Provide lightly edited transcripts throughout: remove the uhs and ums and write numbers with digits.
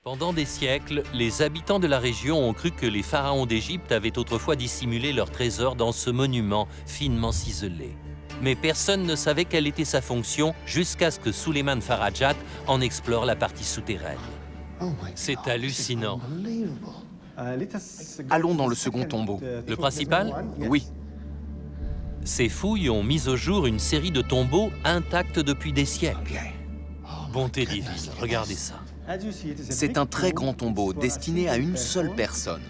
Pendant des siècles, les habitants de la région ont cru que les pharaons d'Égypte avaient autrefois dissimulé leurs trésors dans ce monument finement ciselé. Mais personne ne savait quelle était sa fonction jusqu'à ce que Suleiman Farajat en explore la partie souterraine. C'est hallucinant. Allons dans le second tombeau. Le principal? Oui. Ces fouilles ont mis au jour une série de tombeaux intacts depuis des siècles. Bonté divine, regardez ça. C'est un très grand tombeau destiné à une seule personne.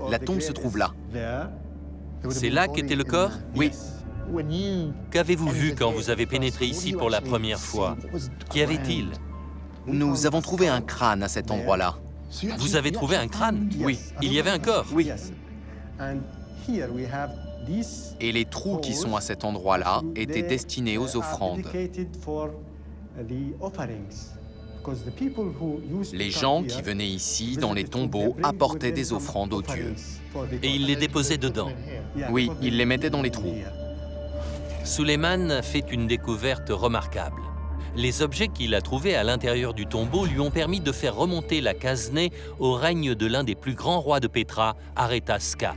La tombe se trouve là. C'est là qu'était le corps? Oui. Qu'avez-vous vu quand vous avez pénétré ici pour la première fois? Qu'y avait-il? Nous avons trouvé un crâne à cet endroit-là. Vous avez trouvé un crâne? Oui. Il y avait un corps? Oui. Et les trous qui sont à cet endroit-là étaient destinés aux offrandes. Les gens qui venaient ici, dans les tombeaux, apportaient des offrandes aux dieux. Et ils les déposaient dedans? Oui, ils les mettaient dans les trous. Suleiman fait une découverte remarquable. Les objets qu'il a trouvés à l'intérieur du tombeau lui ont permis de faire remonter la Casneh au règne de l'un des plus grands rois de Pétra, Arétas IV.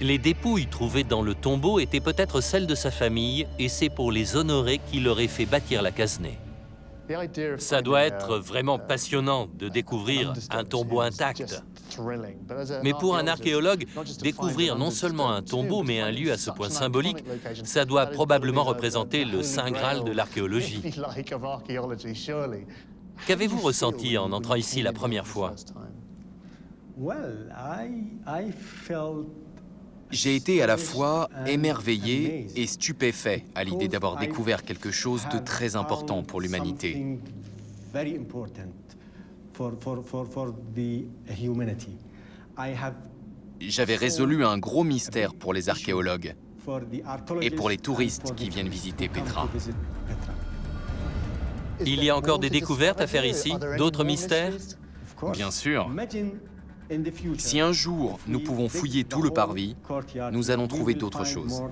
Les dépouilles trouvées dans le tombeau étaient peut-être celles de sa famille, et c'est pour les honorer qu'il aurait fait bâtir la Casneh. Ça doit être vraiment passionnant de découvrir un tombeau intact. Mais pour un archéologue, découvrir non seulement un tombeau, mais un lieu à ce point symbolique, ça doit probablement représenter le Saint Graal de l'archéologie. Qu'avez-vous ressenti en entrant ici la première fois? J'ai été à la fois émerveillé et stupéfait à l'idée d'avoir découvert quelque chose de très important pour l'humanité. J'avais résolu un gros mystère pour les archéologues et pour les touristes qui viennent visiter Pétra. Il y a encore des découvertes à faire ici? D'autres mystères? Bien sûr. Si un jour nous pouvons fouiller tout le parvis, nous allons trouver d'autres choses.